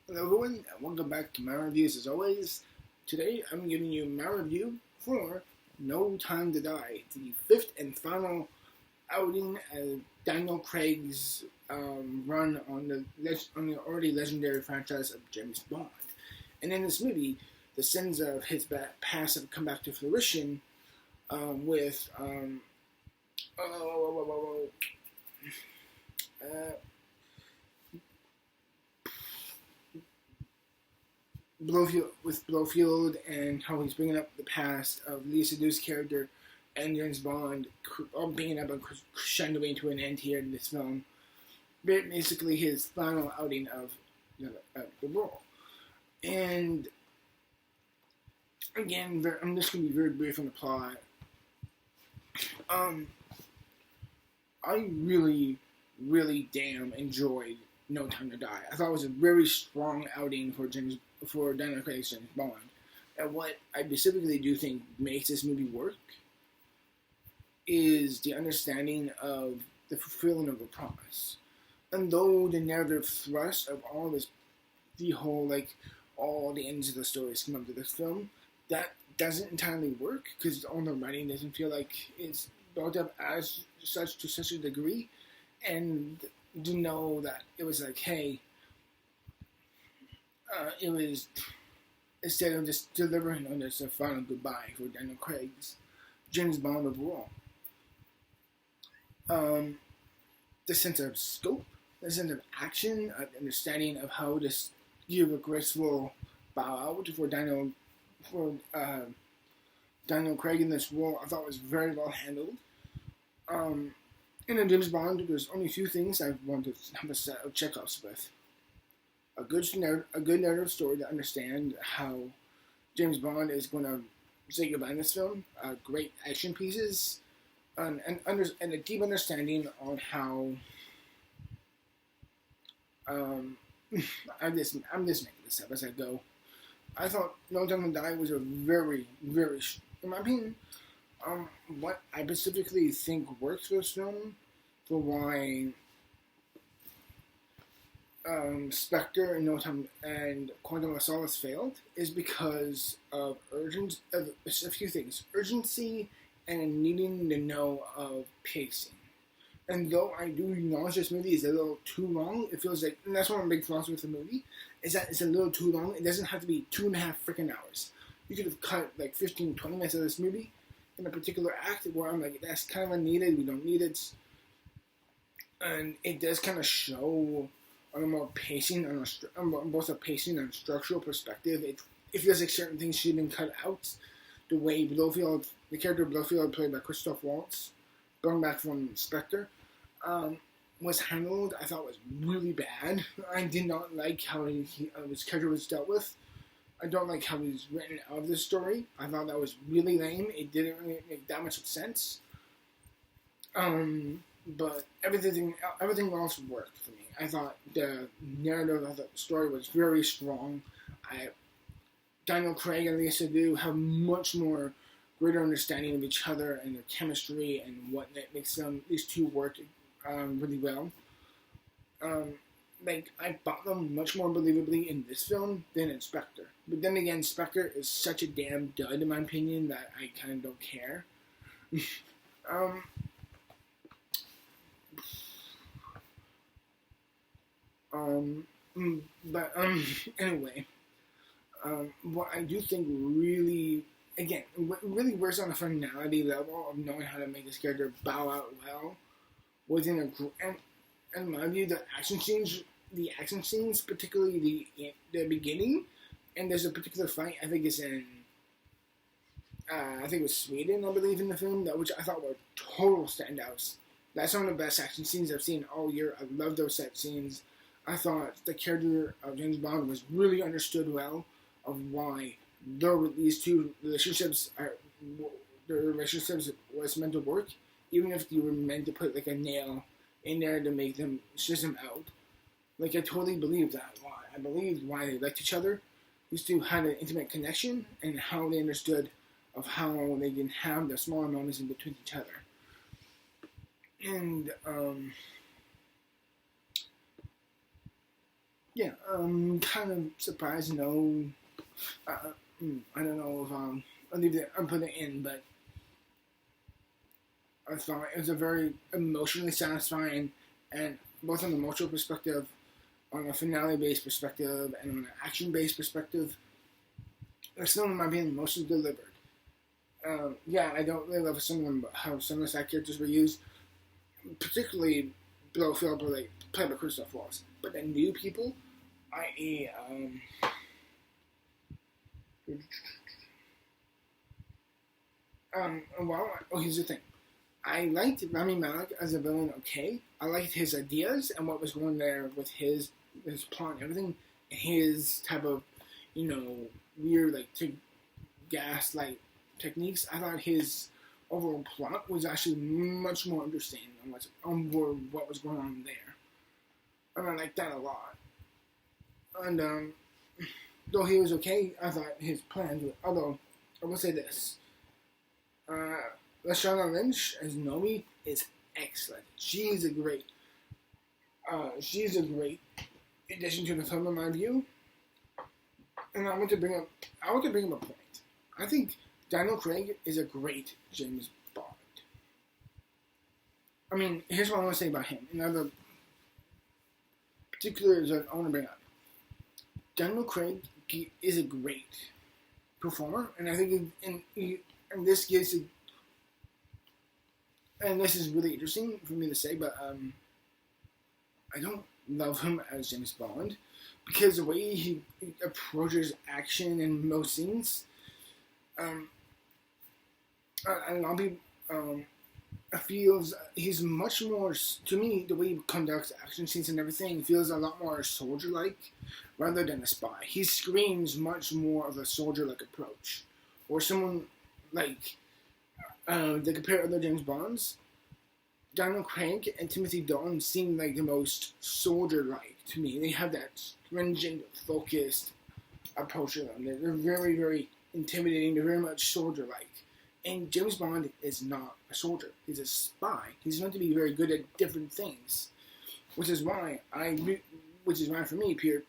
Hello everyone, and welcome back to my reviews as always. Today I'm giving you my review for No Time to Die, the fifth and final outing of Daniel Craig's run on the already legendary franchise of James Bond. And in this movie, the sins of his past have come back to fruition with oh, uh, Blofeld and how he's bringing up the past of Lisa Seydoux' character and James Bond, all bringing up and crescendoing to an end here in this film. Basically, his final outing of the role. And again, I'm just going to be very brief on the plot. Um, I really, really damn enjoyed No Time to Die. I thought it was a very strong outing for Daniel Craig's James Bond. And what I specifically do think makes this movie work is the understanding of the fulfilling of a promise. And though the narrative thrust of all this, the whole, all the ends of the stories come up to this film, that doesn't entirely work because all the writing doesn't feel like it's built up as such to such a degree. And to know that it was like, hey, it was, instead of just delivering on this a final goodbye for Daniel Craig's James Bond overall. The sense of scope, the sense of action, understanding of how to give a graceful bow out for Daniel Craig in this role, I thought was very well handled. In a James Bond, there's only a few things I want to have a set of checkups with. A good narrative story to understand how James Bond is going to say goodbye in this film. Great action pieces, and a deep understanding on how. I'm just making this up as I go. I thought No Time to Die was a very, very, in my opinion, what I specifically think works for this film, for why Spectre and No Time and Quantum of Solace failed, is because of a few things: urgency and needing to know of pacing. And though I do acknowledge this movie is a little too long, it feels like, and that's one of my big flaws with the movie, is that it's a little too long. It doesn't have to be 2.5 freaking hours. You could have cut like 15, 20 minutes of this movie in a particular act where I'm like, that's kind of unneeded, we don't need it. And it does kind of show on a more pacing, on both a pacing and structural perspective. It feels like certain things should have been cut out. The way Blofeld, the character Blofeld played by Christoph Waltz, going back from Spectre, was handled, I thought was really bad. I did not like how his character was dealt with. I don't like how he was written out of this story. I thought that was really lame. It didn't really make that much sense. But everything else worked for me. I thought the narrative of the story was very strong. Daniel Craig and Lisa Seydoux have much more greater understanding of each other and their chemistry and what makes these two work really well. I bought them much more believably in this film than in Spectre. But then again, Spectre is such a damn dud in my opinion that I kind of don't care. Anyway, what I do think really, again, what really works on a finality level of knowing how to make this character bow out well within and in my view, the action scenes, particularly the beginning, and there's a particular fight, I think it's in, I think it was Sweden, I believe, in the film, which I thought were total standouts. That's one of the best action scenes I've seen all year. I love those set scenes. I thought the character of James Bond was really understood well of why these two relationships was meant to work, even if you were meant to put like a nail in there to make them schism out. Like, I totally believe that. I believed why they liked each other. These two had an intimate connection and how they understood of how they can have the smaller moments in between each other. And Yeah, kind of surprised. No, I don't know if I'll leave it. I'll put it in, but I thought it was a very emotionally satisfying, and both on the emotional perspective, on a finale-based perspective, and on an action-based perspective, it's still, in my opinion, mostly delivered. Yeah, I don't really love some of them, how some of the side characters were used, particularly Bill Phillips, like played by Christoph Waltz. But the new people, i.e., well, oh, here's the thing. I liked Rami Malek as a villain. Okay, I liked his ideas and what was going there with his plot and everything. His type of, weird like to gaslight techniques. I thought his overall plot was actually much more interesting than what's on board what was going on there. And I liked that a lot. And though he was okay, I thought his plans were. Although I will say this. Lashana Lynch as Nomi is excellent. She's a great addition to the film in my view. And I want to bring up a point. I think Daniel Craig is a great James Bond. I mean, here's what I want to say about him. Another particulars that I want to bring up. Daniel Craig is a great performer, and I think and this gives a, and this is really interesting for me to say, but I don't love him as James Bond because the way he approaches action in most scenes, and a lot of people, feels he's much more, to me, the way he conducts action scenes and everything feels a lot more soldier-like rather than a spy. He screams much more of a soldier-like approach, or someone like. They compare other James Bonds. Daniel Craig and Timothy Dalton seem like the most soldier-like to me. They have that stringent, focused approach to them. They're very, very intimidating. They're very much soldier-like. And James Bond is not a soldier. He's a spy. He's meant to be very good at different things, which is why for me, Pierce.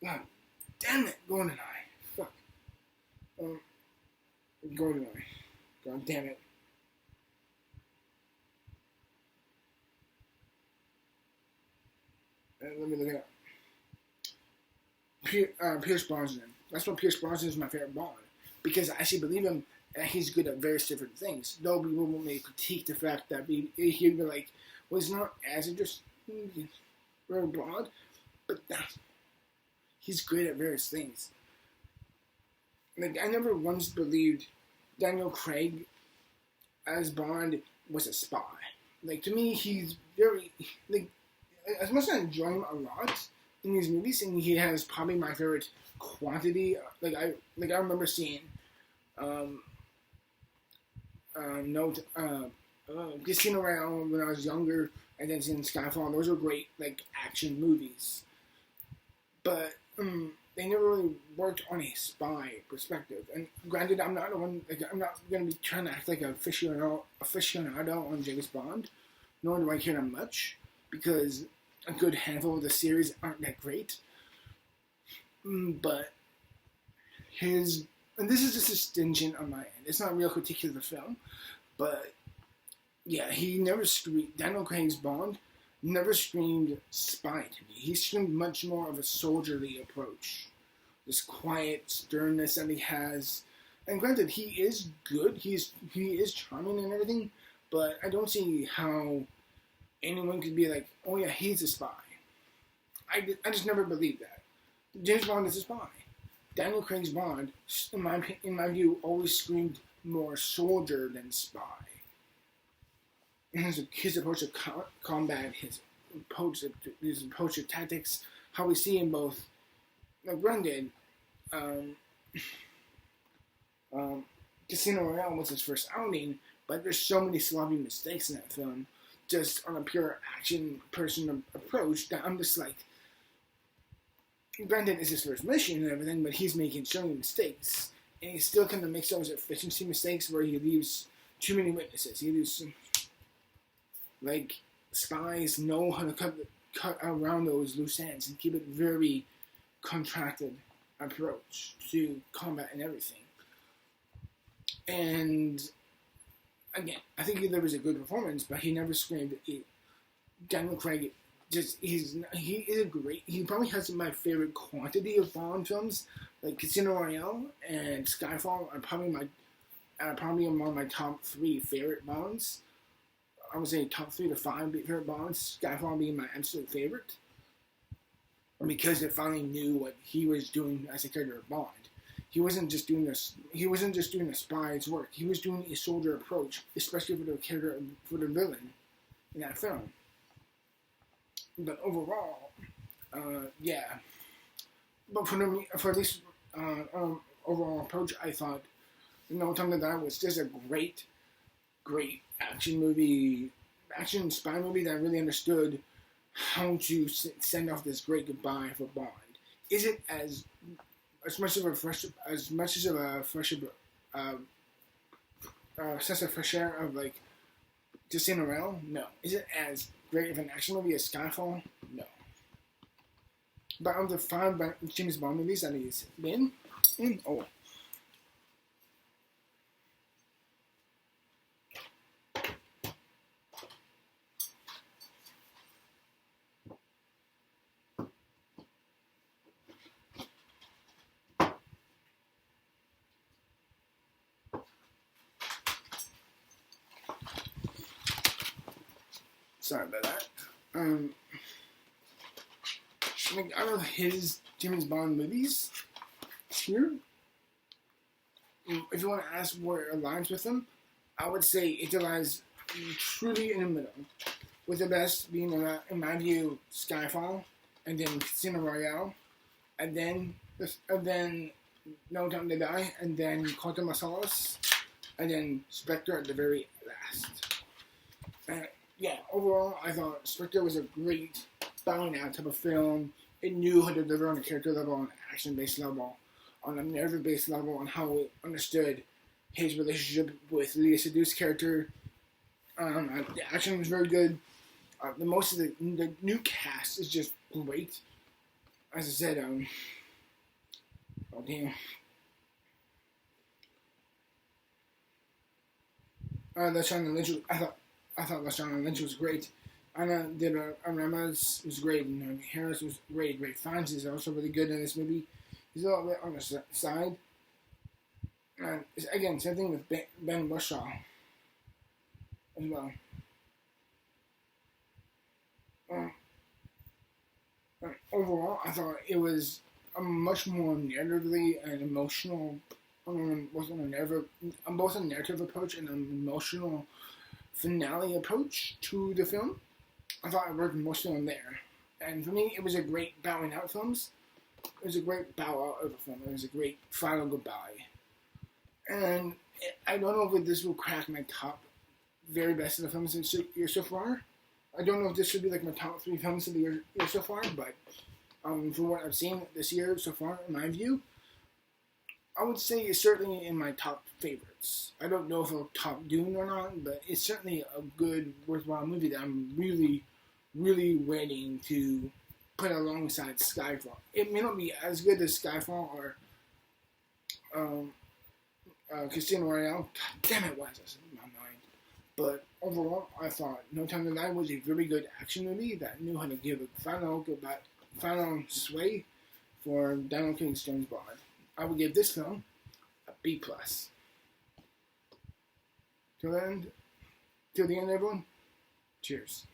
God damn it, GoldenEye. Fuck. GoldenEye. God damn it. Let me look it up. Pierce Brosnan. That's why Pierce Brosnan is my favorite Bond. Because I actually believe him that he's good at various different things. Though people may critique the fact that he'd be like, well, he's not as interesting, very broad, but he's great at various things. Like, I never once believed Daniel Craig as Bond was a spy. Like, to me, he's very, like, as much as I enjoy him a lot in these movies, and he has probably my favorite quantity. I remember seeing, Casino Royale when I was younger, and then seeing Skyfall. Those were great, like, action movies. But they never really worked on a spy perspective. And granted, I'm not going to be trying to act like an aficionado on James Bond, nor do I care that much, because a good handful of the series aren't that great. But and this is just a stringent on my end. It's not a real critique of the film, but yeah, he never screamed. Daniel Craig's Bond never screamed spy to me. He screamed much more of a soldierly approach. This quiet sternness that he has. And granted, he is good. He is charming and everything, but I don't see how anyone could be like, oh yeah, he's a spy. I just never believed that. James Bond is a spy. Daniel Craig's Bond, in my view, always screamed more soldier than spy. And his approach to combat, his approach to tactics, how we see in both, like granted, Casino Royale was his first outing, but there's so many sloppy mistakes in that film, just on a pure action person approach, that I'm just like, granted, it's his first mission and everything, but he's making so many mistakes. and he still kind of makes those efficiency mistakes where he leaves too many witnesses. He leaves, like, spies know how to cut around those loose ends and keep it very contracted approach to combat and everything. And again, I think there was a good performance, but he never screamed. Daniel Craig, he is a great. He probably has my favorite quantity of Bond films, like Casino Royale and Skyfall are probably among my top 3 favorite Bonds. I would say top 3 to 5 favorite Bonds. Skyfall being my absolute favorite, because it finally knew what he was doing as a character of Bond. He wasn't just doing this. He wasn't just doing a spy's work. He was doing a soldier approach, especially for the character, for the villain in that film. But overall, yeah. But for this overall approach, I thought No Time to Die was just a great action spy movie that really understood how to send off this great goodbye for Bond. Is it as much of a sense of fresh air of like Casino Royale? No. Is it as great of an action movie as Skyfall? No. But of the 5 James Bond movies that he's been in, sorry about that. Out of his James Bond movies here, if you want to ask where it aligns with them, I would say it aligns truly in the middle, with the best being, in my view, Skyfall, and then Casino Royale, and then No Time to Die, and then Quantum of Solace, and then Spectre at the very last. Yeah, overall, I thought Spectre was a great bowing out type of film. It knew how to deliver on a character level, on an action-based level, on a narrative-based level, on how it understood his relationship with Léa Seydoux's character. The action was very good. Most of the new cast is just great. As I said, Lashana Lynch, I thought Lashana Lynch was great. Anna de Armas was great, and Harris was great. Ray Fiennes is also really good in this movie. He's a little bit on the side. And again, same thing with Ben Whishaw as well. Overall, I thought it was a much more narratively and emotional, both a narrative approach and an emotional finale approach to the film. I thought it worked mostly on there. And for me, it was a great bowing out film. It was a great bow out of a film. It was a great final goodbye. And I don't know if this will crack my top very best of the films of the year so far. I don't know if this should be like my top 3 films of the year so far, but from what I've seen this year so far, in my view, I would say it's certainly in my top favorites. I don't know if it'll top Dune or not, but it's certainly a good, worthwhile movie that I'm really, really waiting to put alongside Skyfall. It may not be as good as Skyfall or Casino Royale. God damn it, why is this in my mind? But overall, I thought No Time to Die was a very good action movie that knew how to give a final sway for Daniel Craig's James Bond. I would give this film a B+. Till the end, everyone. Cheers.